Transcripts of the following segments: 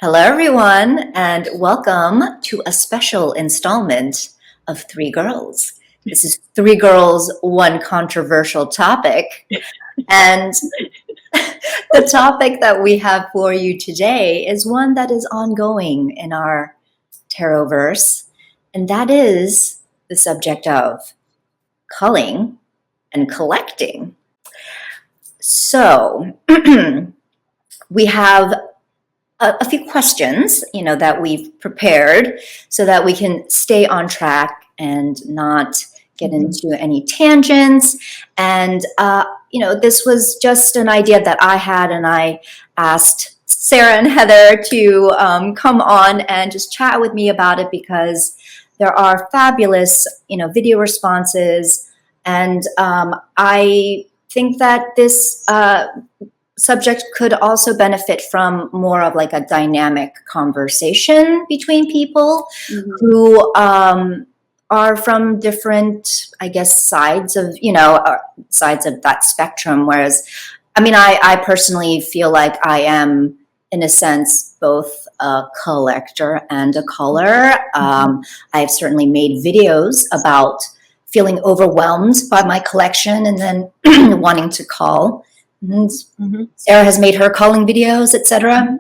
Hello, everyone, and welcome to a special installment of Three Girls. This is Three Girls, One Controversial Topic. And the topic that we have for you today is one that is ongoing in our Tarotverse, and that is the subject of culling and collecting. So, we have a few questions, that we've prepared so that we can stay on track and not get into any tangents. And, this was just an idea that I had, and I asked Sarah and Heather to come on and just chat with me about it because there are fabulous, video responses. And I think that this subject could also benefit from more of like a dynamic conversation between people who are from different, I guess, sides of that spectrum. Whereas, I personally feel like I am, in a sense, both a collector and a culler. I've certainly made videos about feeling overwhelmed by my collection and then wanting to cull. Sarah has made her culling videos, etc.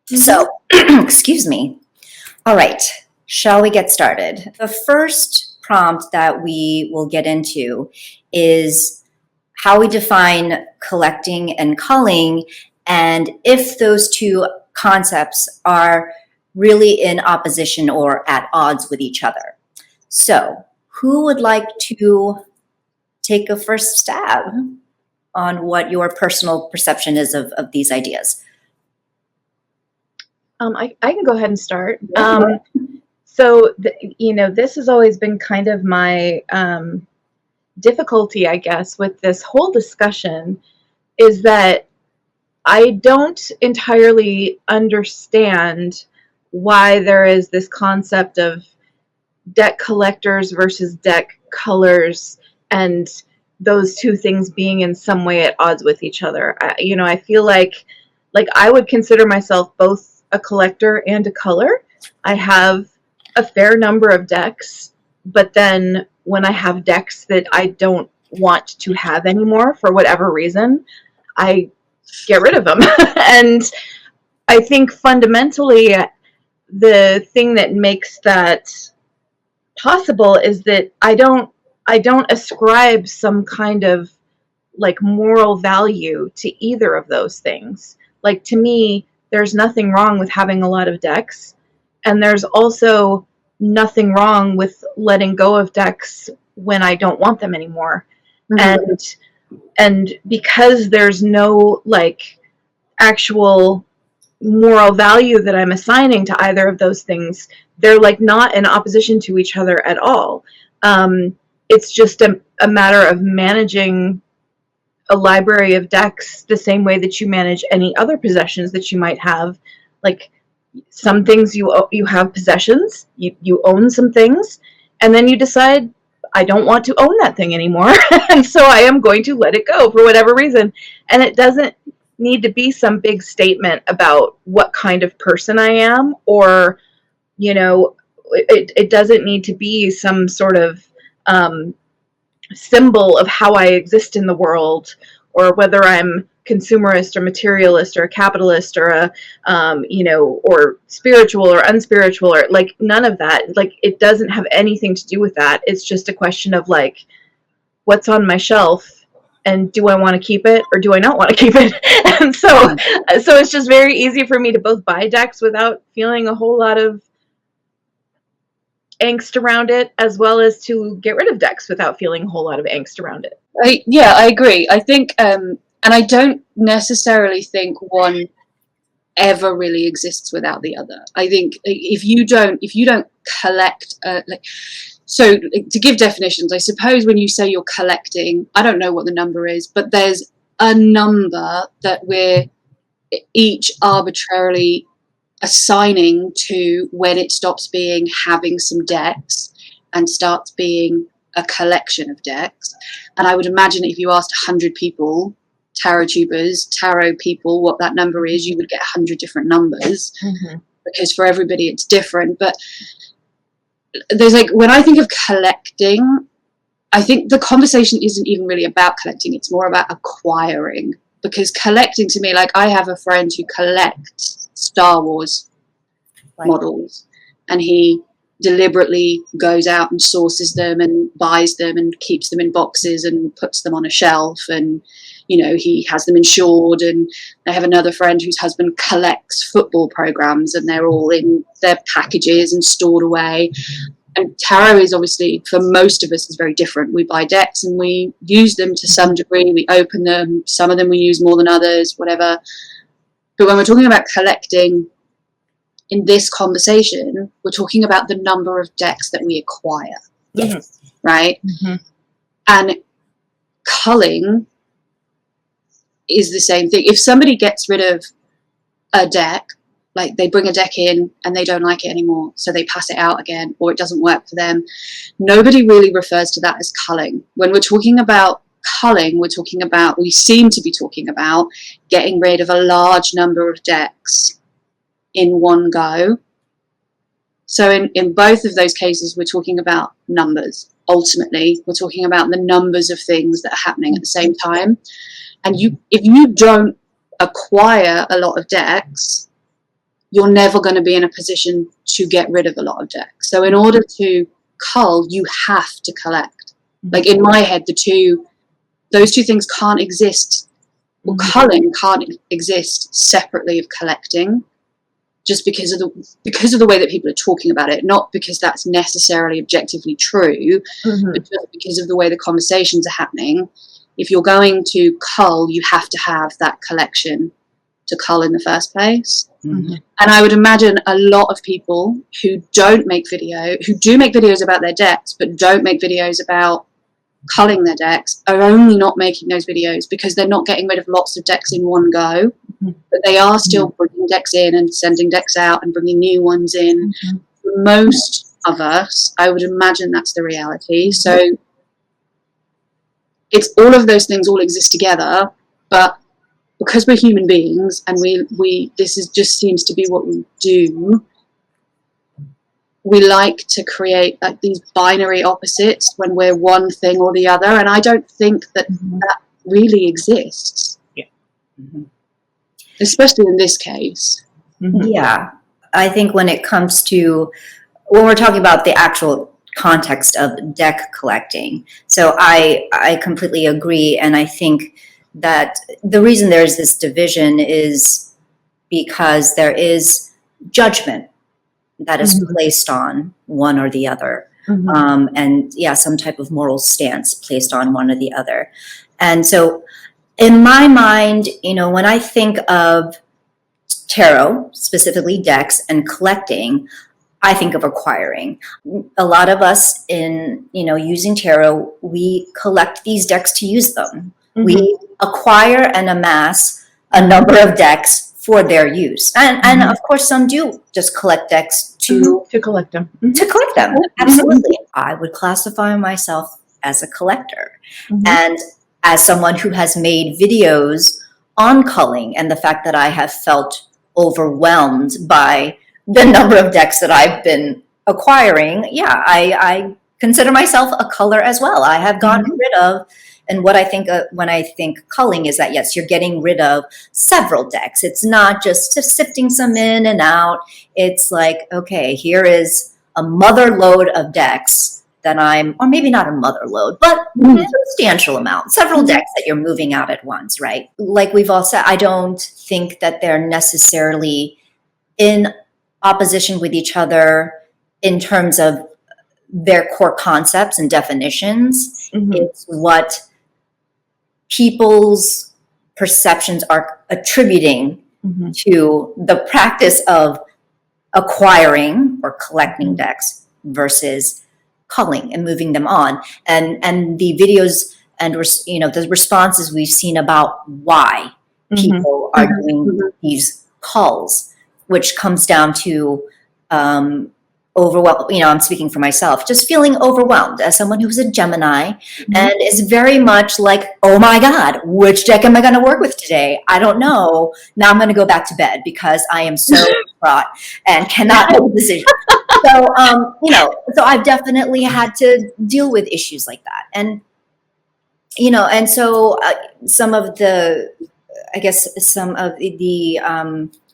So, excuse me. All right, shall we get started? The first prompt that we will get into is how we define collecting and culling, and if those two concepts are really in opposition or at odds with each other. So, who would like to take a first stab on what your personal perception is of these ideas? I can go ahead and start. This has always been kind of my difficulty, I guess, with this whole discussion is that I don't entirely understand why there is this concept of deck collectors versus deck cullers, and those two things being in some way at odds with each other. I feel like I would consider myself both a collector and a culler. I have a fair number of decks, but then when I have decks that I don't want to have anymore for whatever reason, I get rid of them. And I think fundamentally the thing that makes that possible is that I don't ascribe some kind of like moral value to either of those things. Like, to me, there's nothing wrong with having a lot of decks, and there's also nothing wrong with letting go of decks when I don't want them anymore. And because there's no like actual moral value that I'm assigning to either of those things, they're like not in opposition to each other at all. It's just a matter of managing a library of decks the same way that you manage any other possessions that you might have. Like, some things you have possessions, you own some things, and then you decide, I don't want to own that thing anymore, and so I am going to let it go for whatever reason. And it doesn't need to be some big statement about what kind of person I am, or, it doesn't need to be some sort of symbol of how I exist in the world, or whether I'm consumerist or materialist or a capitalist or a or spiritual or unspiritual, or like none of that. Like, it doesn't have anything to do with that. It's just a question of like, what's on my shelf, and do I want to keep it or do I not want to keep it? And so it's just very easy for me to both buy decks without feeling a whole lot of angst around it, as well as to get rid of decks without feeling a whole lot of angst around it. I agree. I think, and I don't necessarily think one ever really exists without the other. I think if you don't collect, so to give definitions, I suppose when you say you're collecting, I don't know what the number is, but there's a number that we're each arbitrarily assigning to when it stops being having some decks and starts being a collection of decks. And I would imagine if you asked 100 people tarot tubers, tarot people, what that number is, you would get 100 different numbers because for everybody it's different. But there's like, when I think of collecting, I think the conversation isn't even really about collecting, it's more about acquiring. Because collecting to me, like I have a friend who collects Star Wars models, and he deliberately goes out and sources them and buys them and keeps them in boxes and puts them on a shelf, and you know, he has them insured. And I have another friend whose husband collects football programs, and they're all in their packages and stored away. And tarot is obviously, for most of us, is very different. We buy decks and we use them to some degree. We open them. Some of them we use more than others, whatever. But when we're talking about collecting in this conversation, we're talking about the number of decks that we acquire. Yes. Right? And culling is the same thing. If somebody gets rid of a deck, like they bring a deck in and they don't like it anymore, so they pass it out again, or it doesn't work for them, nobody really refers to that as culling. When we're talking about culling, we seem to be talking about getting rid of a large number of decks in one go. So in both of those cases, we're talking about numbers. Ultimately, we're talking about the numbers of things that are happening at the same time. And if you don't acquire a lot of decks, you're never going to be in a position to get rid of a lot of decks. So in order to cull, you have to collect. Like in my head, those two things can't exist. Well, culling can't exist separately of collecting, just because of the way that people are talking about it, not because that's necessarily objectively true, but just because of the way the conversations are happening. If you're going to cull, you have to have that collection to cull in the first place. And I would imagine a lot of people who do make videos about their decks, but don't make videos about culling their decks, are only not making those videos because they're not getting rid of lots of decks in one go, but they are still bringing decks in and sending decks out and bringing new ones in. For most of us, I would imagine that's the reality. So it's all of those things all exist together, but because we're human beings and just seems to be what we do, we like to create like these binary opposites when we're one thing or the other, and I don't think that really exists. Especially in this case. Yeah, I think when it comes to, when we're talking about the actual context of deck collecting, so I completely agree, and I think that the reason there's this division is because there is judgment that is placed on one or the other. And some type of moral stance placed on one or the other. And so in my mind, when I think of tarot, specifically decks, and collecting, I think of acquiring. A lot of us in, using tarot, we collect these decks to use them. We acquire and amass a number of decks for their use. And of course, some do just collect decks to collect them. To collect them, absolutely. I would classify myself as a collector. And as someone who has made videos on culling and the fact that I have felt overwhelmed by the number of decks that I've been acquiring, I consider myself a culler as well. I have gotten rid of, and what I think when I think culling is that, yes, you're getting rid of several decks. It's not just sifting some in and out. It's like, okay, here is a mother load of decks that or maybe not a mother load, but a substantial amount, several decks that you're moving out at once, right? Like we've all said, I don't think that they're necessarily in opposition with each other in terms of their core concepts and definitions. It's what people's perceptions are attributing to the practice of acquiring or collecting decks versus culling and moving them on. And the videos and the responses we've seen about why people are doing these culls, which comes down to overwhelmed, I'm speaking for myself, just feeling overwhelmed as someone who's a Gemini and is very much like, oh my God, which deck am I going to work with today? I don't know. Now I'm going to go back to bed because I am so fraught and cannot make a decision. So, so I've definitely had to deal with issues like that. And, and so some of the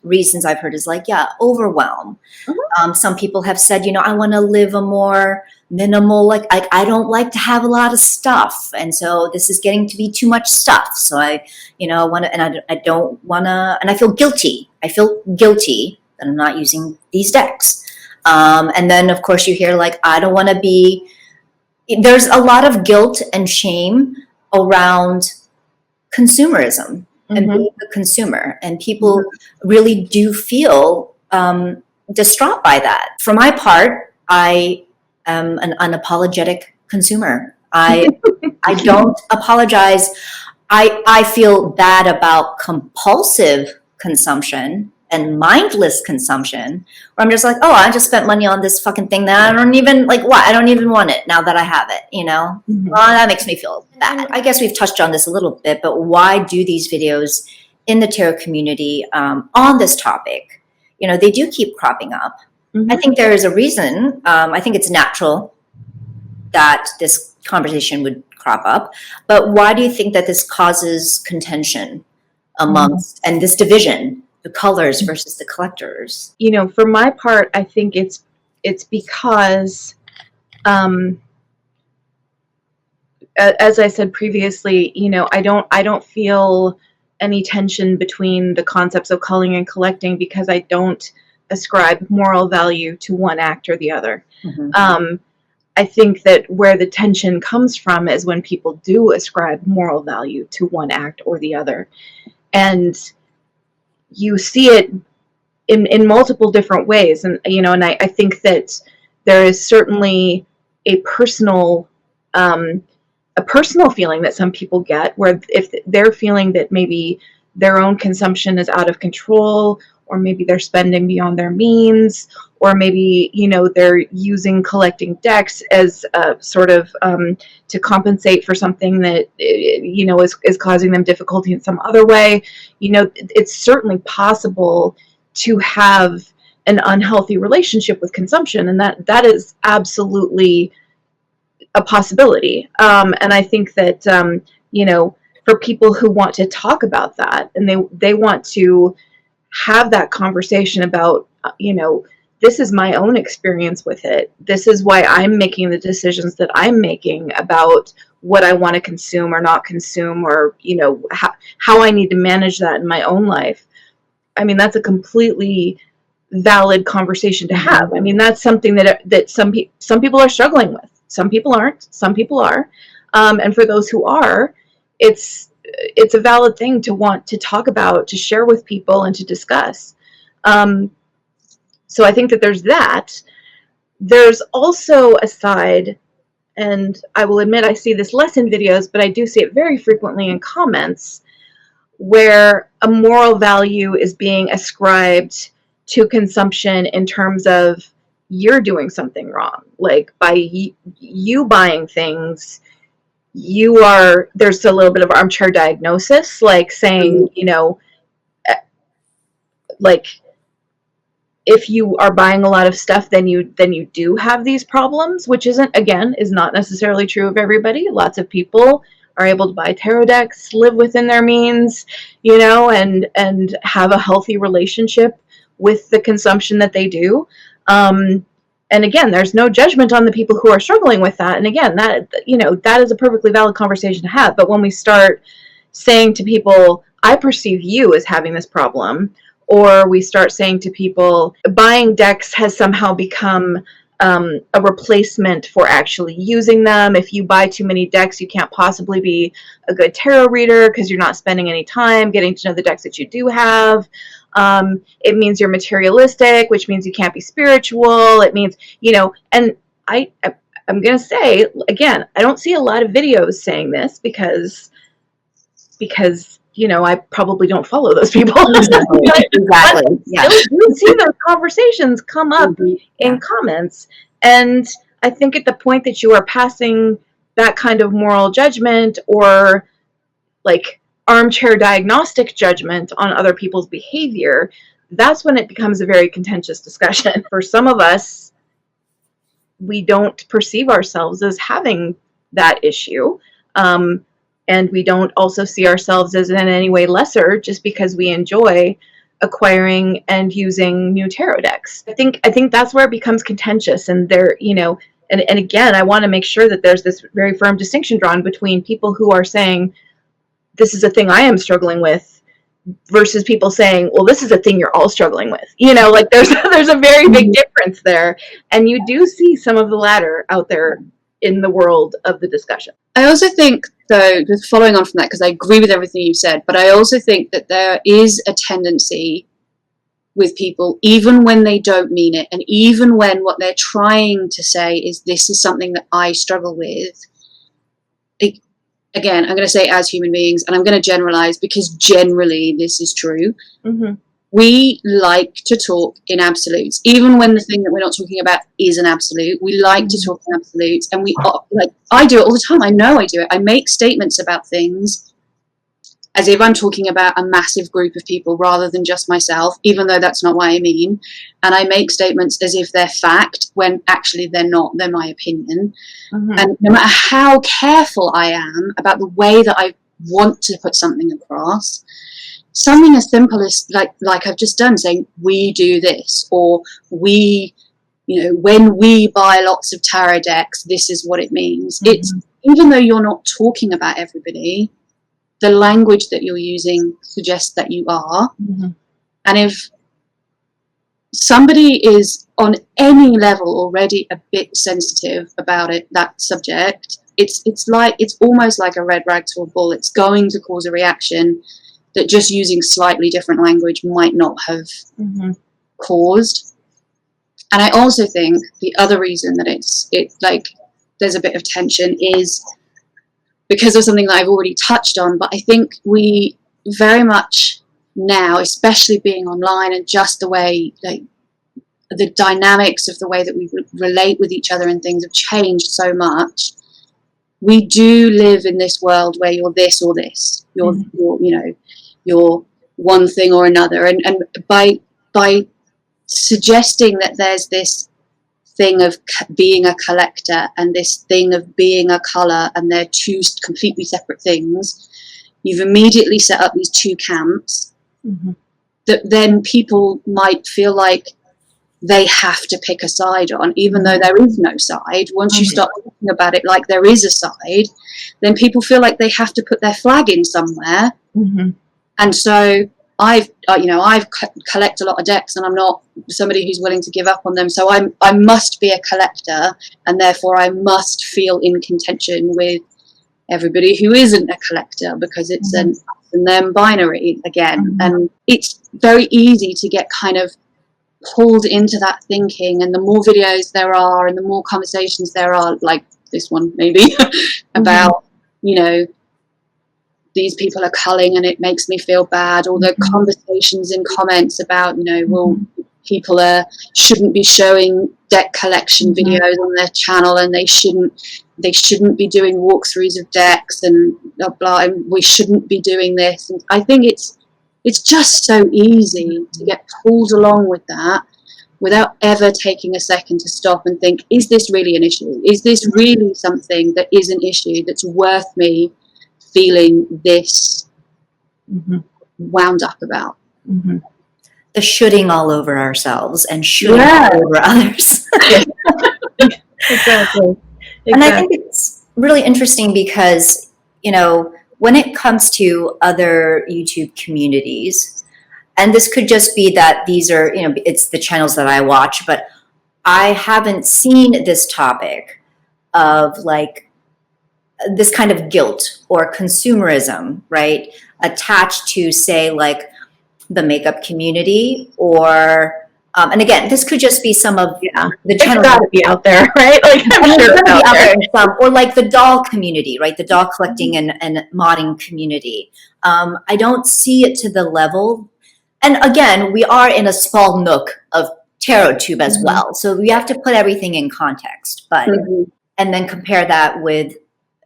reasons I've heard is like, overwhelm. Some people have said, I want to live a more minimal, like I don't like to have a lot of stuff. And so this is getting to be too much stuff. So I want to, and I don't want to, and I feel guilty. I feel guilty that I'm not using these decks. And then of course you hear like, I don't want to be, there's a lot of guilt and shame around consumerism. And being a consumer, and people really do feel distraught by that. For my part, I am an unapologetic consumer. I don't apologize. I feel bad about compulsive consumption and mindless consumption, where I'm just like, oh, I just spent money on this fucking thing that I don't even like. What? I don't even want it now that I have it. Well, that makes me feel bad. I guess we've touched on this a little bit, but why do these videos in the tarot community on this topic? They do keep cropping up. I think there is a reason. I think it's natural that this conversation would crop up, but why do you think that this causes contention amongst and this division? The colors versus the collectors. For my part, I think it's because, as I said previously, I don't feel any tension between the concepts of culling and collecting because I don't ascribe moral value to one act or the other. I think that where the tension comes from is when people do ascribe moral value to one act or the other, and you see it in multiple different ways. And, and I think that there is certainly a personal feeling that some people get where if they're feeling that maybe their own consumption is out of control, or maybe they're spending beyond their means, or maybe, they're using collecting decks as a sort of to compensate for something that, is causing them difficulty in some other way. It's certainly possible to have an unhealthy relationship with consumption, and that is absolutely a possibility. And I think that, for people who want to talk about that and they want to have that conversation about, this is my own experience with it. This is why I'm making the decisions that I'm making about what I want to consume or not consume, or, how I need to manage that in my own life. I mean, that's a completely valid conversation to have. I mean, that's something that some people are struggling with. Some people aren't. Some people are. And for those who are, it's a valid thing to want to talk about, to share with people, and to discuss. So I think that there's that. There's also a side, and I will admit I see this less in videos, but I do see it very frequently in comments, where a moral value is being ascribed to consumption in terms of you're doing something wrong. Like by you buying things, there's a little bit of armchair diagnosis, like saying, like if you are buying a lot of stuff, then you do have these problems, which is not necessarily true of everybody. Lots of people are able to buy tarot decks, live within their means, and have a healthy relationship with the consumption that they do. And again, there's no judgment on the people who are struggling with that. And again, that is a perfectly valid conversation to have. But when we start saying to people, I perceive you as having this problem, or we start saying to people, buying decks has somehow become a replacement for actually using them. If you buy too many decks, you can't possibly be a good tarot reader because you're not spending any time getting to know the decks that you do have. It means you're materialistic, which means you can't be spiritual. It means, and I'm going to say, again, I don't see a lot of videos saying this because I probably don't follow those people. Exactly. Yeah. still do see those conversations come up Mhm. in comments. And I think at the point that you are passing that kind of moral judgment or like armchair diagnostic judgment on other people's behavior, that's when it becomes a very contentious discussion. For some of us, we don't perceive ourselves as having that issue. And we don't also see ourselves as in any way lesser just because we enjoy acquiring and using new tarot decks. I think that's where it becomes contentious, and there, and again, I want to make sure that there's this very firm distinction drawn between people who are saying, this is a thing I am struggling with, versus people saying, well, this is a thing you're all struggling with. Like there's a very big difference there. And you do see some of the latter out there in the world of the discussion. I also think, though, just following on from that, because I agree with everything you said, but I also think that there is a tendency with people, even when they don't mean it, and even when what they're trying to say is, this is something that I struggle with. Again, I'm going to say as human beings, and I'm going to generalize because generally this is true. Mm-hmm. We like to talk in absolutes, even when the thing that we're not talking about is an absolute. We like to talk in absolutes, and I do it all the time. I know I do it. I make statements about things as if I'm talking about a massive group of people rather than just myself, even though that's not what I mean. And I make statements as if they're fact when actually they're not. They're my opinion. Mm-hmm. And no matter how careful I am about the way that I want to put something across, something as simple as like I've just done, saying we do this, or we, when we buy lots of tarot decks, this is what it means. Mm-hmm. It's, even though you're not talking about everybody, the language that you're using suggests that you are. Mm-hmm. And if somebody is on any level already a bit sensitive about that subject, it's almost like a red rag to a bull. It's going to cause a reaction that just using slightly different language might not have caused. And I also think the other reason that there's a bit of tension is because of something that I've already touched on, but I think we very much now, especially being online and just the way, the dynamics of the way that we relate with each other and things have changed so much. We do live in this world where you're this or this. You're one thing or another. And by suggesting that there's this thing of being a collector and this thing of being a colour, and they're two completely separate things, you've immediately set up these two camps that then people might feel like they have to pick a side on, even though there is no side. Once you start talking about it like there is a side, then people feel like they have to put their flag in somewhere. And so I collect a lot of decks, and I'm not somebody who's willing to give up on them. So I must be a collector, and therefore I must feel in contention with everybody who isn't a collector, because it's an us and them binary again. And it's very easy to get kind of pulled into that thinking. And the more videos there are, and the more conversations there are, like this one maybe, about these people are culling and it makes me feel bad, or the conversations in comments about, well, people shouldn't be showing deck collection videos on their channel, and they shouldn't be doing walkthroughs of decks, and blah blah, and we shouldn't be doing this. And I think it's just so easy to get pulled along with that without ever taking a second to stop and think, is this really an issue? Is this really something that is an issue that's worth me feeling this wound up about? The shooting all over ourselves and shooting all over others. Exactly. And I think it's really interesting because, when it comes to other YouTube communities, and this could just be that these are, it's the channels that I watch, but I haven't seen this topic of this kind of guilt or consumerism, right, attached to, say, like the makeup community, or and again, this could just be some of the channels. It's got to be out there, right? Like, I'm sure it's out there. Or like the doll community, right? The doll collecting and modding community. I don't see it to the level, and again, we are in a small nook of tarot tube as well. So we have to put everything in context, but, and then compare that with,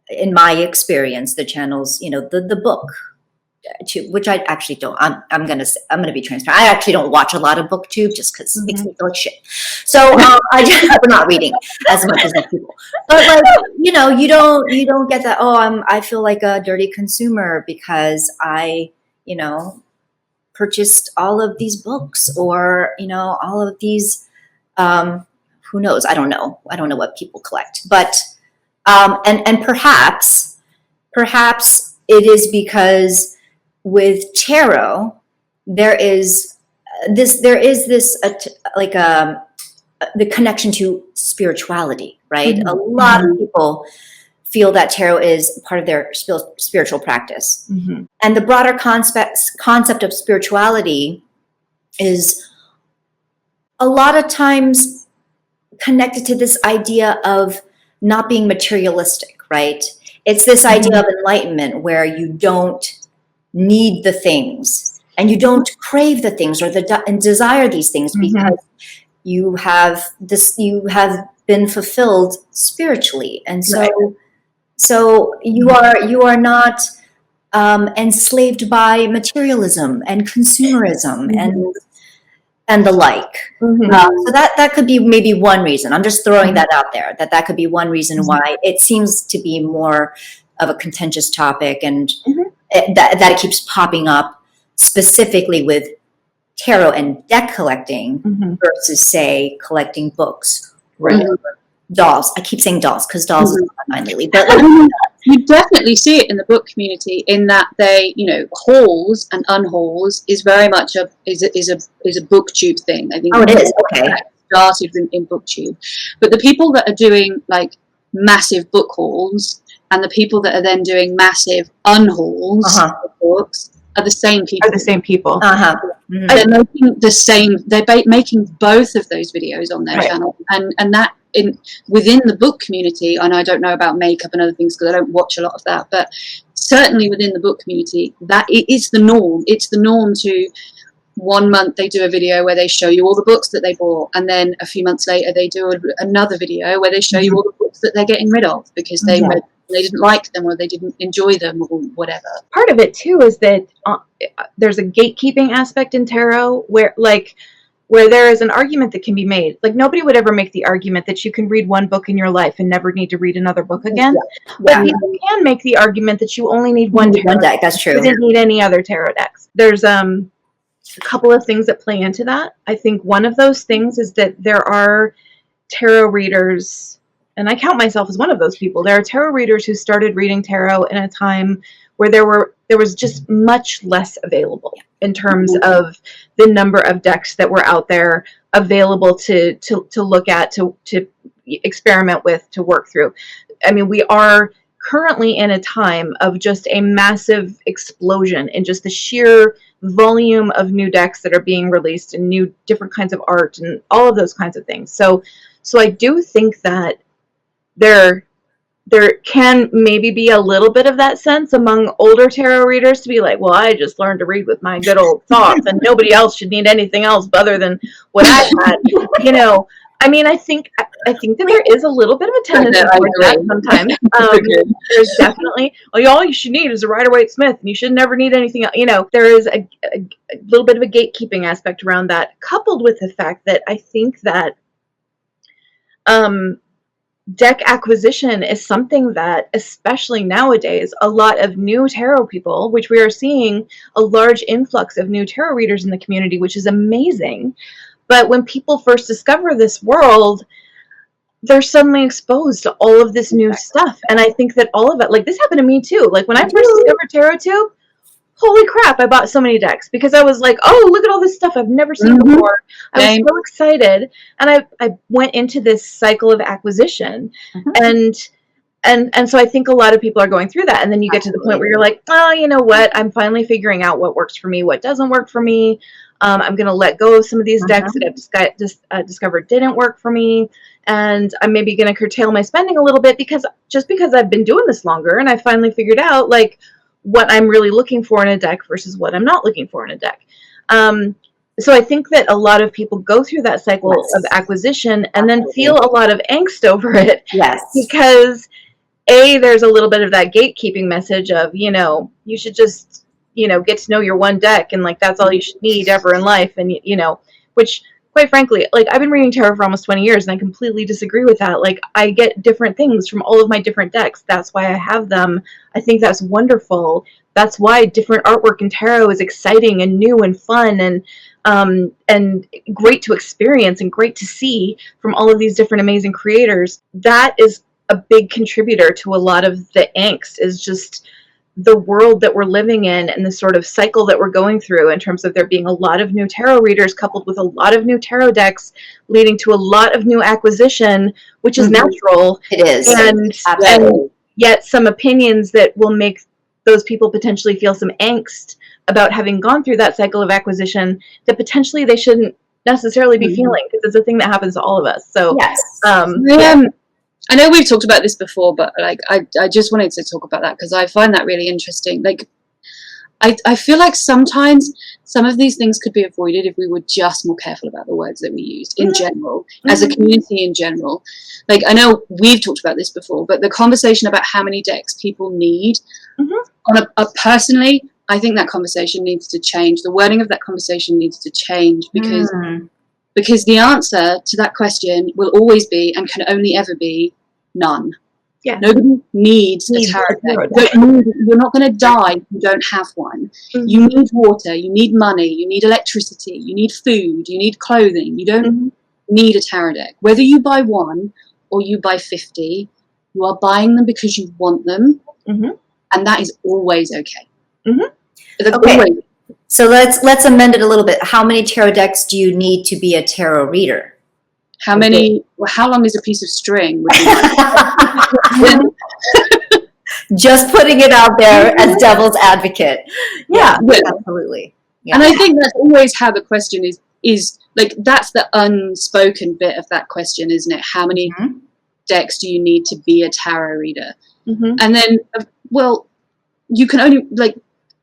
in my experience, the channels, you know, the book tube, which I actually don't, I'm going to be transparent. I actually don't watch a lot of booktube just because it makes me feel like shit. So I just, I'm not reading as much as other people, but like, you know, you don't get that. Oh, I feel like a dirty consumer because I, you know, purchased all of these books, or, you know, all of these, who knows? I don't know what people collect, but, and perhaps it is because with tarot, there is this, like, the connection to spirituality, right? A lot of people feel that tarot is part of their spiritual practice. And the broader concept of spirituality is a lot of times connected to this idea of not being materialistic, right? It's this idea of enlightenment where you don't need the things and you don't crave the things or and desire these things because you have been fulfilled spiritually. And so so you are not enslaved by materialism and consumerism and the like. So that could be maybe one reason. I'm just throwing that out there, that could be one reason why it seems to be more of a contentious topic, and that it keeps popping up specifically with tarot and deck collecting versus, say, collecting books or dolls. I keep saying dolls because dolls is on my mind lately. But you definitely see it in the book community in that they, you know, hauls and unhauls is very much a booktube thing. I think. Oh, it is. Okay. Started in booktube, but the people that are doing like massive book hauls and the people that are then doing massive unhauls of books are the same people. They're making the same. They're making both of those videos on their channel, and that within the book community. And I don't know about makeup and other things because I don't watch a lot of that, but certainly within the book community, that it is the norm. It's the norm to 1 month they do a video where they show you all the books that they bought, and then a few months later they do another video where they show you all the books that they're getting rid of because they didn't like them or they didn't enjoy them or whatever. Part of it too is that there's a gatekeeping aspect in tarot where there is an argument that can be made. Like, nobody would ever make the argument that you can read one book in your life and never need to read another book again. But people can make the argument that you only need one tarot deck. That's true. You didn't need any other tarot decks. There's a couple of things that play into that. I think one of those things is that there are tarot readers, and I count myself as one of those people. There are tarot readers who started reading tarot in a time where there was just much less available in terms of the number of decks that were out there available to look at, to experiment with, to work through. I mean, we are currently in a time of just a massive explosion in just the sheer volume of new decks that are being released and new different kinds of art and all of those kinds of things. So I do think that there can maybe be a little bit of that sense among older tarot readers to be like, well, I just learned to read with my good old thoughts and nobody else should need anything else other than what I had. You know, I mean, I think that there is a little bit of a tendency like that sometimes. There's definitely, well, all you should need is a Rider-Waite-Smith and you should never need anything else. You know, there is a little bit of a gatekeeping aspect around that, coupled with the fact that I think that deck acquisition is something that, especially nowadays, a lot of new tarot people, which we are seeing a large influx of new tarot readers in the community, which is amazing. But when people first discover this world, they're suddenly exposed to all of this new stuff. And I think that all of it, like this happened to me too. Like when I first discovered TarotTube, holy crap, I bought so many decks because I was like, oh, look at all this stuff I've never seen before. I was so excited. And I went into this cycle of acquisition. And so I think a lot of people are going through that. And then you get to the point where you're like, oh, you know what? I'm finally figuring out what works for me, what doesn't work for me. I'm going to let go of some of these decks that I've discovered didn't work for me. And I'm maybe going to curtail my spending a little bit because I've been doing this longer and I finally figured out like what I'm really looking for in a deck versus what I'm not looking for in a deck. So I think that a lot of people go through that cycle Yes. of acquisition and then Absolutely. feel a lot of angst over it Yes. because there's a little bit of that gatekeeping message of, you should just, get to know your one deck and like that's all you should need ever in life. And, which quite frankly, like I've been reading tarot for almost 20 years and I completely disagree with that. Like I get different things from all of my different decks. That's why I have them. I think that's wonderful. That's why different artwork in tarot is exciting and new and fun and great to experience and great to see from all of these different amazing creators. That is a big contributor to a lot of the angst, is just the world that we're living in and the sort of cycle that we're going through in terms of there being a lot of new tarot readers coupled with a lot of new tarot decks leading to a lot of new acquisition, which is natural. It is. And yet some opinions that will make those people potentially feel some angst about having gone through that cycle of acquisition that potentially they shouldn't necessarily be feeling, because it's a thing that happens to all of us. So yes. I know we've talked about this before, but like I just wanted to talk about that because I find that really interesting. Like I feel like sometimes some of these things could be avoided if we were just more careful about the words that we used in general, as a community in general. Like I know we've talked about this before, but the conversation about how many decks people need, on a personally, I think that conversation needs to change. The wording of that conversation needs to change because the answer to that question will always be and can only ever be none. Yeah. Nobody needs a tarot deck. You're not going to die if you don't have one. You need water, you need money, you need electricity, you need food, you need clothing. You don't need a tarot deck. Whether you buy one or you buy 50, you are buying them because you want them, and that is always okay. Okay. So let's amend it a little bit. How many tarot decks do you need to be a tarot reader? How long is a piece of string? Just putting it out there as devil's advocate. Yeah. Absolutely. Yeah. And I think that's always how the question is like, that's the unspoken bit of that question, isn't it? How many decks do you need to be a tarot reader? And then, well, you can only, like,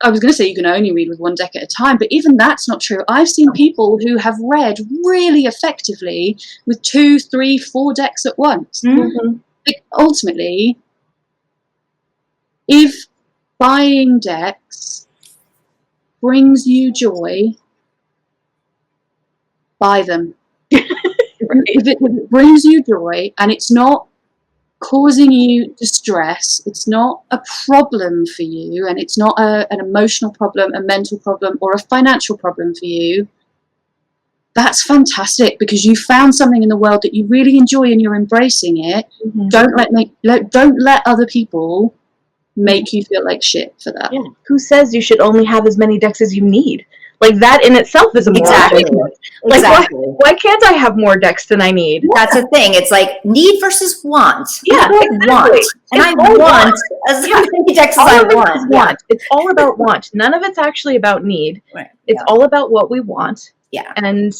I was going to say you can only read with one deck at a time, but even that's not true. I've seen people who have read really effectively with 2, 3, 4 decks at once. Like, ultimately, if buying decks brings you joy, buy them. If it brings you joy and it's not causing you distress, it's not a problem for you, and it's not an emotional problem, a mental problem, or a financial problem for you, that's fantastic, because you found something in the world that you really enjoy and you're embracing it. Don't let other people make you feel like shit for that. Yeah. Who says you should only have as many decks as you need? Like, that in itself is a moral judgment. Like, why can't I have more decks than I need? That's the thing. It's like need versus want. Yeah, want. And I want as many decks as I want. Want. It's all about want. None of it's actually about need. Right. It's all about what we want. Yeah. And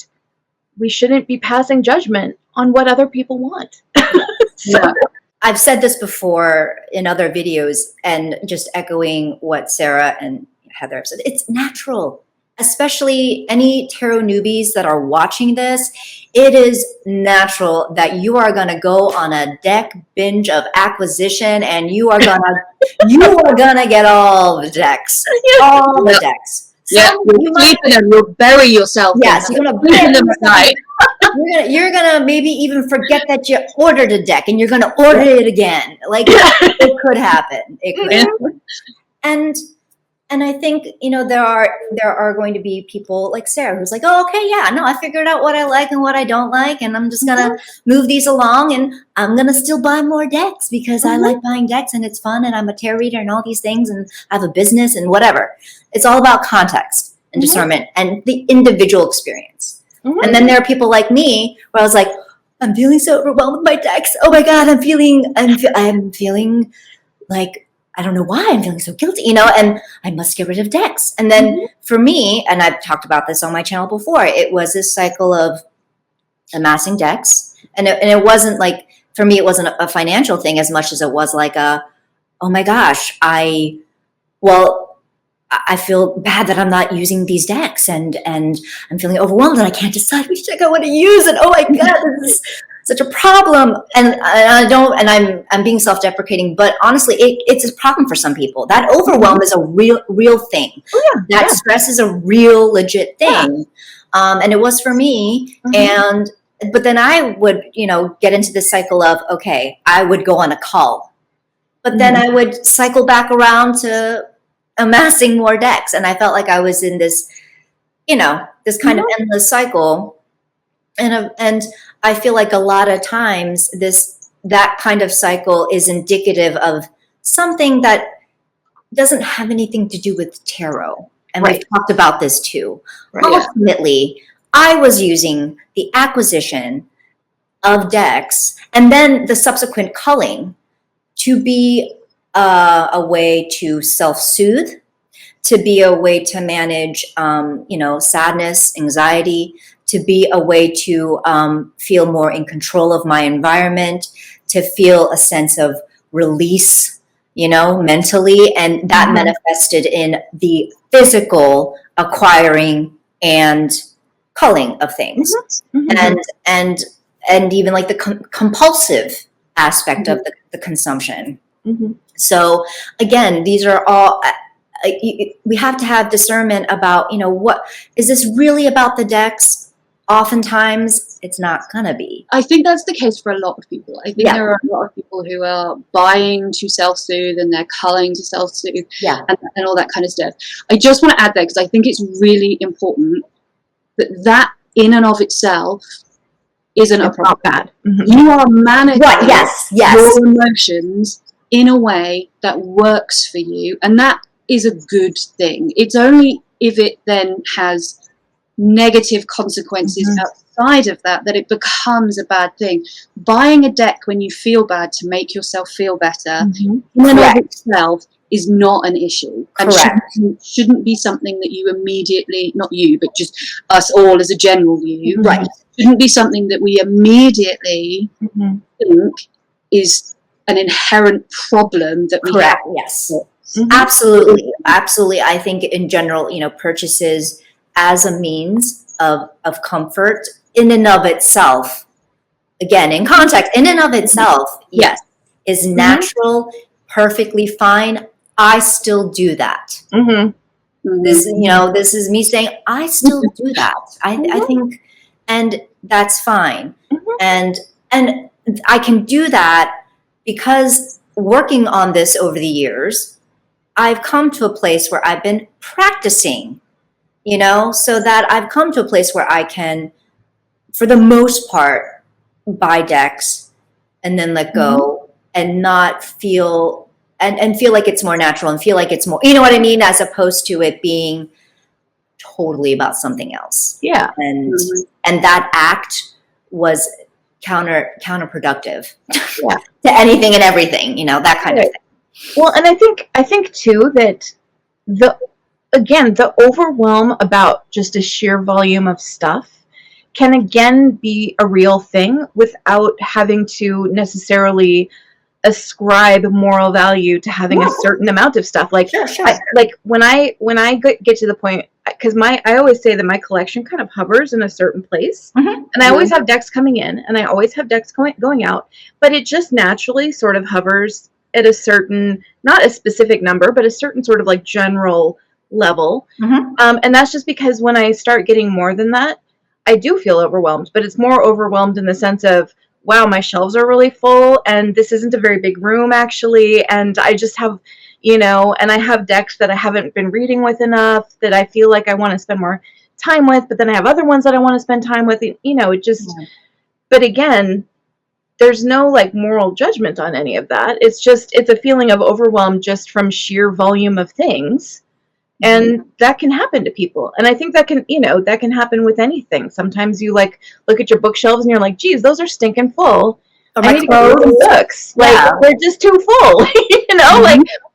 we shouldn't be passing judgment on what other people want. I've said this before in other videos, and just echoing what Sarah and Heather have said, it's natural. Especially any tarot newbies that are watching this, it is natural that you are going to go on a deck binge of acquisition, and you are going to get all the decks, all the decks. You'll bury yourself. Yes, you're going to bury them aside. You're gonna maybe even forget that you ordered a deck, and you're gonna order it again. Like, it could happen. It could happen. And I think, there are going to be people like Sarah who's like, oh, okay, yeah, no, I figured out what I like and what I don't like, and I'm just gonna move these along, and I'm gonna still buy more decks because I like buying decks and it's fun, and I'm a tarot reader and all these things, and I have a business and whatever. It's all about context and discernment and the individual experience. And then there are people like me where I was like, I'm feeling so overwhelmed with my decks. Oh my God, I'm feeling like, I don't know why I'm feeling so guilty, and I must get rid of decks. And then for me, and I've talked about this on my channel before, it was this cycle of amassing decks. And it wasn't like, for me, it wasn't a financial thing as much as it was like oh my gosh, I feel bad that I'm not using these decks, and I'm feeling overwhelmed and I can't decide which deck I want to use. And oh my God, this is such a problem. And I don't, and I'm being self-deprecating, but honestly, it's a problem for some people. That overwhelm is a real thing. Oh, yeah. That stress is a real legit thing. And it was for me. But then I would, get into this cycle of, okay, I would go on a call, but then I would cycle back around to amassing more decks. And I felt like I was in this, this kind of endless cycle. And I feel like a lot of times that kind of cycle is indicative of something that doesn't have anything to do with tarot. And we've talked about this too. Ultimately, I was using the acquisition of decks and then the subsequent culling to be a way to self-soothe, to be a way to manage, sadness, anxiety, to be a way to feel more in control of my environment, to feel a sense of release, mentally. And that manifested in the physical acquiring and culling of things. And even like the compulsive aspect of the consumption. So again, these are all, we have to have discernment about, what is this really about the decks? Oftentimes it's not gonna be. I think that's the case for a lot of people. I think there are a lot of people who are buying to self-soothe and they're culling to self-soothe and all that kind of stuff. I just want to add there, because I think it's really important that in and of itself isn't a problem. Bad. You are managing your emotions in a way that works for you, and that is a good thing. It's only if it then has negative consequences outside of that it becomes a bad thing. Buying a deck when you feel bad to make yourself feel better in and of itself is not an issue, and shouldn't be something that you immediately, not you, but just us all as a general view, shouldn't be something that we immediately think is an inherent problem that we have. Yes. Absolutely. I think in general, purchases as a means of comfort in and of itself, again, in context, in and of itself, yes, is natural, perfectly fine. I still do that. This, this is me saying, I still do that. I think, and that's fine. And I can do that because working on this over the years, I've come to a place where I've been practicing, so that I've come to a place where I can, for the most part, buy decks and then let go and not feel, and feel like it's more natural and feel like it's more, what I mean, as opposed to it being totally about something else. Yeah. And that act was counterproductive to anything and everything, that kind of thing. Well, and I think too that the overwhelm about just a sheer volume of stuff can again be a real thing without having to necessarily ascribe moral value to having a certain amount of stuff. Like, when I get to the point, because I always say that my collection kind of hovers in a certain place, and I always have decks coming in, and I always have decks going out, but it just naturally sort of hovers at a certain, not a specific number, but a certain sort of like general level. And that's just because when I start getting more than that, I do feel overwhelmed, but it's more overwhelmed in the sense of, wow, my shelves are really full and this isn't a very big room actually. And I just have, and I have decks that I haven't been reading with enough that I feel like I want to spend more time with, but then I have other ones that I want to spend time with, it just, but again, there's no like moral judgment on any of that. It's a feeling of overwhelm just from sheer volume of things. And that can happen to people. And I think that can happen with anything. Sometimes you like look at your bookshelves and you're like, geez, those are stinking full. I need to go read some books. Like they're just too full,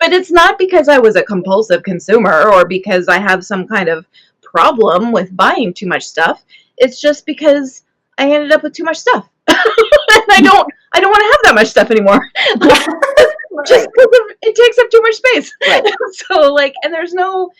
but it's not because I was a compulsive consumer or because I have some kind of problem with buying too much stuff. It's just because I ended up with too much stuff. And I don't want to have that much stuff anymore. just because it takes up too much space. Right. So like, and there's no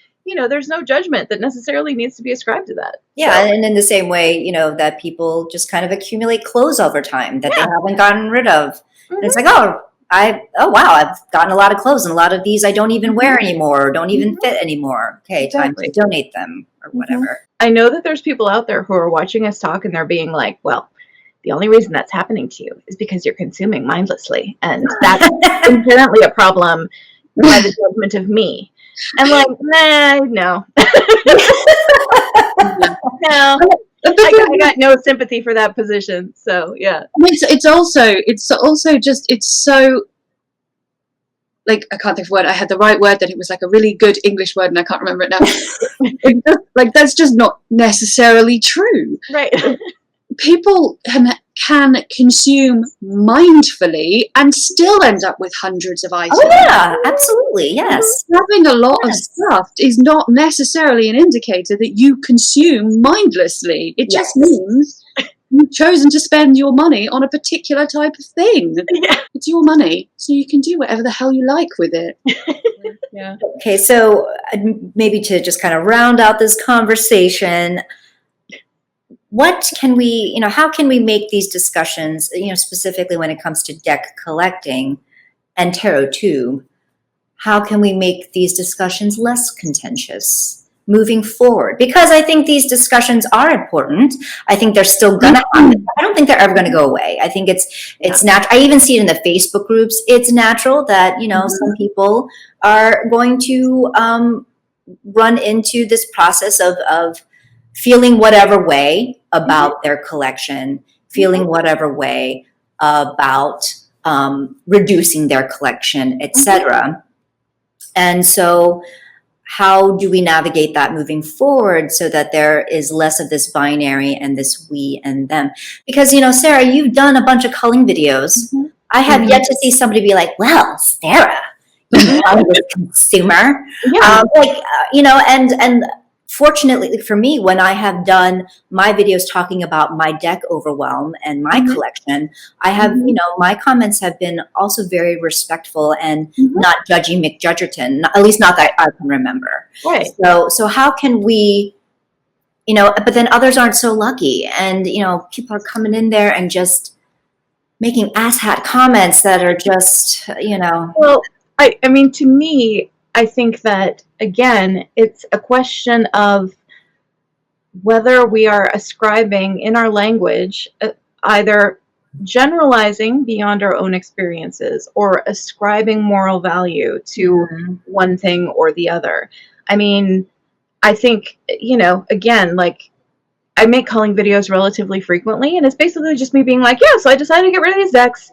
judgment that necessarily needs to be ascribed to that. Yeah, So, and in the same way, that people just kind of accumulate clothes over time that they haven't gotten rid of. And it's like, oh wow, I've gotten a lot of clothes, and a lot of these I don't even wear anymore, or don't even fit anymore. Okay, Exactly. time to donate them or whatever. I know that there's people out there who are watching us talk and they're being like, well, the only reason that's happening to you is because you're consuming mindlessly, and that's inherently a problem by the judgment of me. And like, nah, no. No. I got no sympathy for that position. So yeah. It's also just, it's so, like, I can't think of a word. I had the right word, that it was like a really good English word, and I can't remember it now. Like, that's just not necessarily true. Right. People can consume mindfully and still end up with hundreds of items. Oh yeah, absolutely, yes. Having a lot of stuff is not necessarily an indicator that you consume mindlessly. It just means you've chosen to spend your money on a particular type of thing. Yeah. It's your money, so you can do whatever the hell you like with it. Yeah. Okay, so maybe to just kind of round out this conversation, what can we, how can we make these discussions, specifically when it comes to deck collecting and tarot too, how can we make these discussions less contentious moving forward? Because I think these discussions are important. I think they're still gonna happen. I don't think they're ever gonna go away. I think it's natural. I even see it in the Facebook groups. It's natural that, some people are going to run into this process of feeling whatever way about their collection, feeling whatever way about reducing their collection, etc. And so how do we navigate that moving forward so that there is less of this binary and this we and them? Because, Sarah, you've done a bunch of culling videos. I have yet to see somebody be like, well, Sarah, I'm a consumer. Yeah. And fortunately for me, when I have done my videos talking about my deck overwhelm and my collection, I have, my comments have been also very respectful and not judgy McJudgerton, at least not that I can remember. Right. So how can we, but then others aren't so lucky, and, people are coming in there and just making asshat comments that are just, Well, I mean, to me, I think that, again, it's a question of whether we are ascribing in our language either generalizing beyond our own experiences or ascribing moral value to one thing or the other. I mean, I think, again, like, I make culling videos relatively frequently, and it's basically just me being like, yeah, so I decided to get rid of these decks.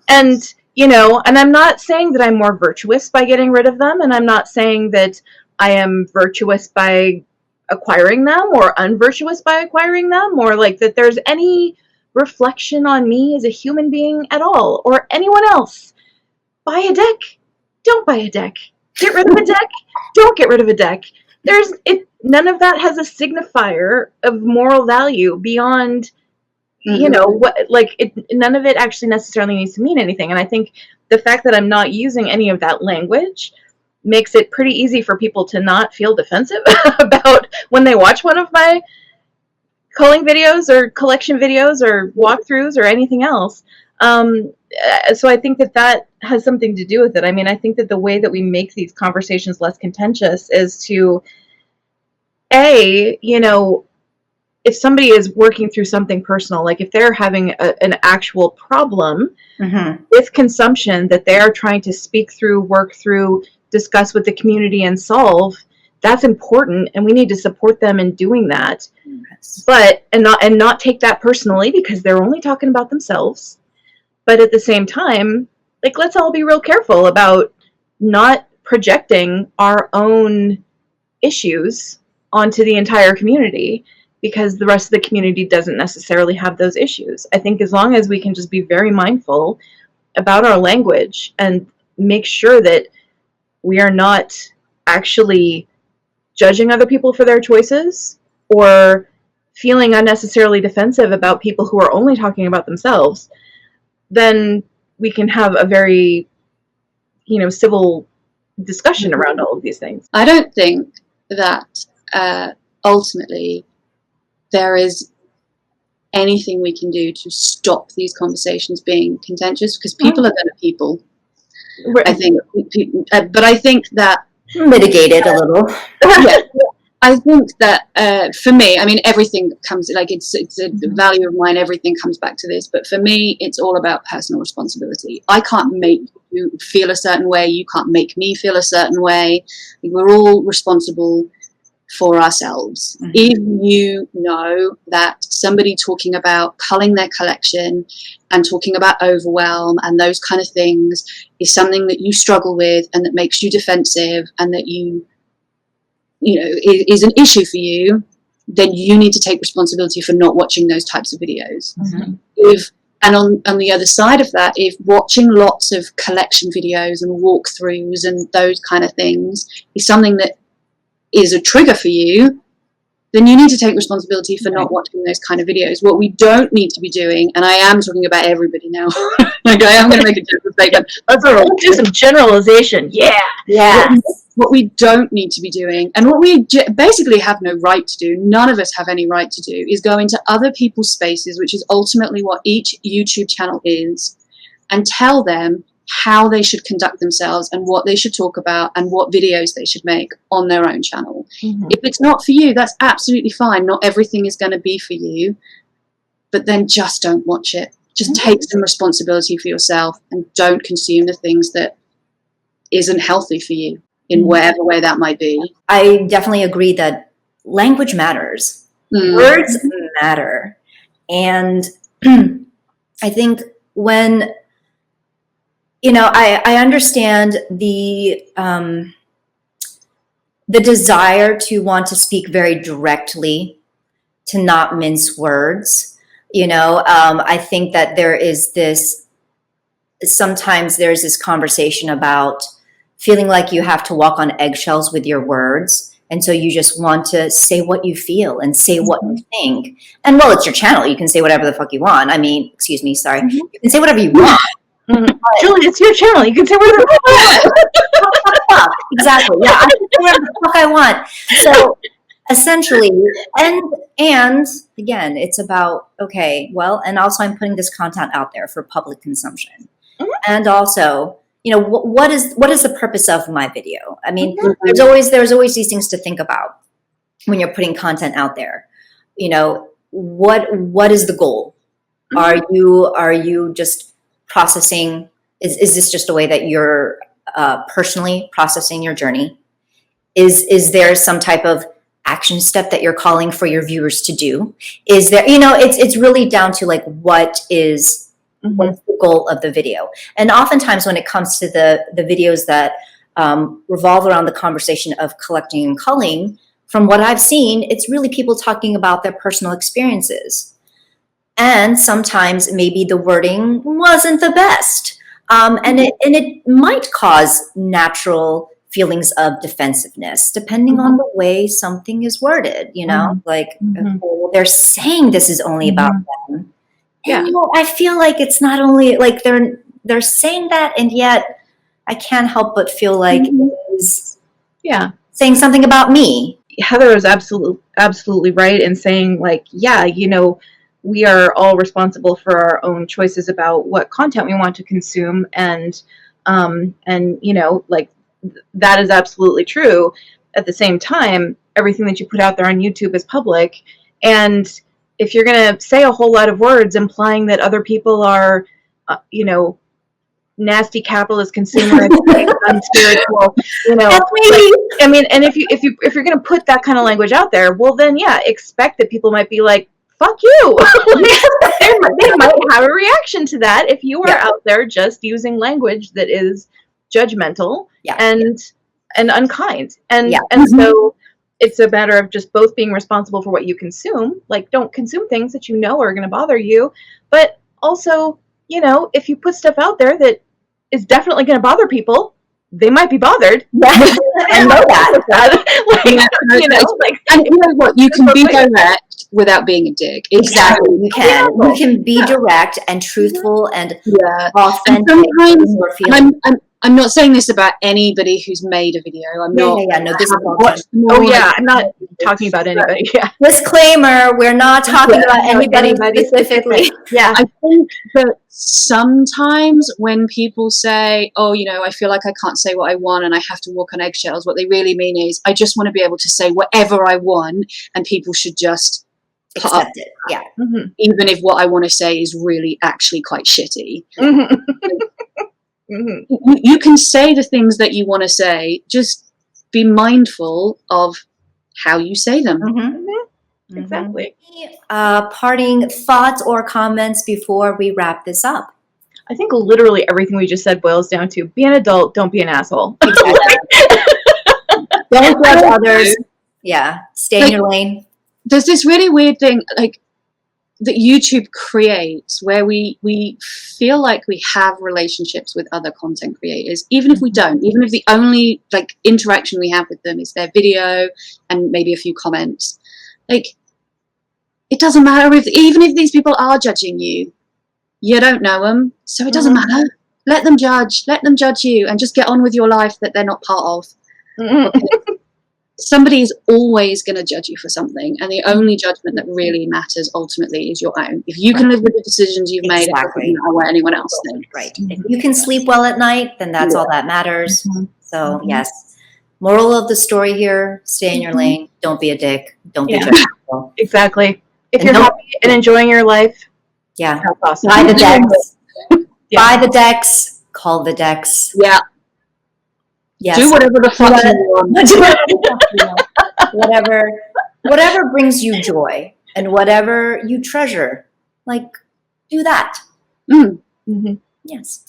And and I'm not saying that I'm more virtuous by getting rid of them, and I'm not saying that I am virtuous by acquiring them or unvirtuous by acquiring them, or like that there's any reflection on me as a human being at all, or anyone else. Buy a deck. Don't buy a deck. Get rid of a deck. Don't get rid of a deck. None of that has a signifier of moral value beyond none of it actually necessarily needs to mean anything. And I think the fact that I'm not using any of that language makes it pretty easy for people to not feel defensive about when they watch one of my culling videos or collection videos or walkthroughs or anything else. So I think that has something to do with it. I mean, I think that the way that we make these conversations less contentious is to, if somebody is working through something personal, like if they're having an actual problem with consumption that they're trying to speak through, work through, discuss with the community and solve, that's important, and we need to support them in doing that. Yes. But not take that personally, because they're only talking about themselves. But at the same time, like, let's all be real careful about not projecting our own issues onto the entire community, because the rest of the community doesn't necessarily have those issues. I think as long as we can just be very mindful about our language and make sure that we are not actually judging other people for their choices or feeling unnecessarily defensive about people who are only talking about themselves, then we can have a very civil discussion around all of these things. I don't think that ultimately there is anything we can do to stop these conversations being contentious, because people are going to people. Right. I think, but I think that Mitigated a little. yeah, I think that for me, I mean, everything comes, like, it's a value of mine. Everything comes back to this, but for me, it's all about personal responsibility. I can't make you feel a certain way. You can't make me feel a certain way. We're all responsible for ourselves. Mm-hmm. If you know that somebody talking about culling their collection and talking about overwhelm and those kind of things is something that you struggle with and that makes you defensive and that you know is an issue for you, then you need to take responsibility for not watching those types of videos. Mm-hmm. And on the other side of that, if watching lots of collection videos and walkthroughs and those kind of things is something that is a trigger for you, then you need to take responsibility for not watching those kind of videos. What we don't need to be doing, and I am talking about everybody now, like I am going to make a general statement. Let's do some generalization. Yeah. What we don't need to be doing, and what we basically have no right to do, none of us have any right to do, is go into other people's spaces, which is ultimately what each YouTube channel is, and tell them how they should conduct themselves and what they should talk about and what videos they should make on their own channel. Mm-hmm. If it's not for you, that's absolutely fine. Not everything is going to be for you, but then just don't watch it. Just take some responsibility for yourself and don't consume the things that isn't healthy for you in whatever way that might be. I definitely agree that language matters. Words matter. And I think when I understand the desire to want to speak very directly, to not mince words. I think that sometimes there's this conversation about feeling like you have to walk on eggshells with your words. And so you just want to say what you feel and say what you think. And well, it's your channel. You can say whatever the fuck you want. I mean, excuse me, sorry. You can say whatever you want. Julie, it's your channel. You can say whatever you want. Exactly. Yeah, I can say whatever the fuck I want. So essentially, and again, it's about, okay, well, and also I'm putting this content out there for public consumption. And also, what is the purpose of my video? I mean, there's always these things to think about when you're putting content out there. What is the goal? Are you just processing? Is this just a way that you're personally processing your journey? Is there some type of action step that you're calling for your viewers to do? Is there, it's really down to like what's the goal of the video? And oftentimes when it comes to the videos that revolve around the conversation of collecting and culling, from what I've seen, it's really people talking about their personal experiences. And sometimes maybe the wording wasn't the best. And it might cause natural feelings of defensiveness, depending on the way something is worded, well, they're saying this is only about them. Yeah. And, I feel like it's not only like they're saying that, and yet I can't help but feel like it is saying something about me. Heather is absolutely right in saying, like, we are all responsible for our own choices about what content we want to consume, and like, that is absolutely true. At the same time, everything that you put out there on YouTube is public, and if you're going to say a whole lot of words implying that other people are, nasty capitalist consumers, unspiritual, I mean, and if you're going to put that kind of language out there, well, then expect that people might be like, fuck you. They might have a reaction to that if you are out there just using language that is judgmental and unkind. And so it's a matter of just both being responsible for what you consume. Like, don't consume things that you know are going to bother you. But also, if you put stuff out there that is definitely going to bother people, they might be bothered. I know that. And you know what? You can be direct without being a dick. Exactly. You can. You can be direct and truthful and authentic. And sometimes I'm not saying this about anybody who's made a video. I'm not. No, this is watched them all. Oh yeah, I'm not talking about anybody. Yeah. disclaimer. We're not talking Yeah, about no, anybody specifically. Yeah. I think that sometimes when people say, oh, you know, I feel like I can't say what I want and I have to walk on eggshells, what they really mean is I just want to be able to say whatever I want and people should just put up, Accept it. Yeah. Mm-hmm. even if what I want to say is really actually quite shitty. Mm-hmm. Mm-hmm. You can say the things that you want to say, just be mindful of how you say them. Mm-hmm. Exactly. Parting thoughts or comments before we wrap this up? I think literally everything we just said boils down to be an adult, don't be an asshole. Exactly. Don't judge others. Yeah. Stay in your lane. There's this really weird thing like that YouTube creates where we feel like we have relationships with other content creators, even if we don't, even if the only like interaction we have with them is their video and maybe a few comments. Like, it doesn't matter even if these people are judging you, you don't know them, so it doesn't matter. Let them judge you and just get on with your life that they're not part of. Okay? Somebody is always going to judge you for something, and the only judgment that really matters ultimately is your own. If you can live with the decisions you've made, it doesn't matter what anyone else thinks. Right. If you can sleep well at night, then that's all that matters. So yes, moral of the story here: stay in your lane. Don't be a dick. Don't be judgmental. Exactly. If And you're don't- happy and enjoying your life, Yeah. that's awesome. Buy the decks. Yeah. Buy the decks. Call the decks. Yeah. Yes. Do whatever the fuck you want. whatever brings you joy and whatever you treasure, like, do that. Mm-hmm. Yes.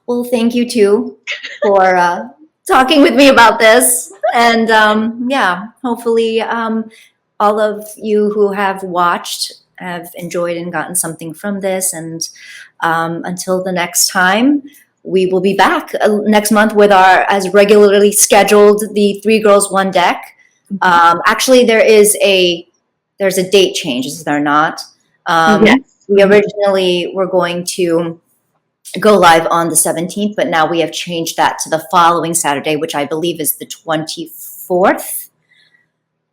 Well, thank you too for talking with me about this, and hopefully all of you who have watched have enjoyed and gotten something from this. And until the next time, we will be back next month with our, as regularly scheduled, the 3 Girls 1 Deck. Actually, there's a date change, is there not? Yes. We originally were going to go live on the 17th, but now we have changed that to the following Saturday, which I believe is the 24th.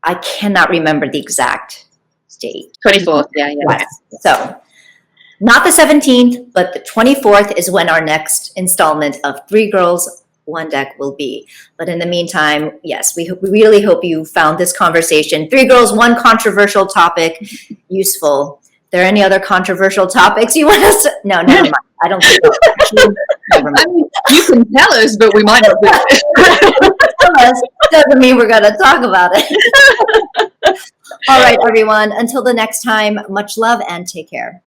I cannot remember the exact date. 24th, yeah. Yes. So not the 17th, but the 24th is when our next installment of 3 Girls 1 Deck will be. But in the meantime, yes, we really hope you found this conversation, 3 Girls, 1 controversial topic, useful. Are there any other controversial topics you want us to? No, never mind. I don't think so. Actually, never mind. I mean, you can tell us, but we might not do it. Tell us. Doesn't mean we're going to talk about it. All right, everyone. Until the next time, much love and take care.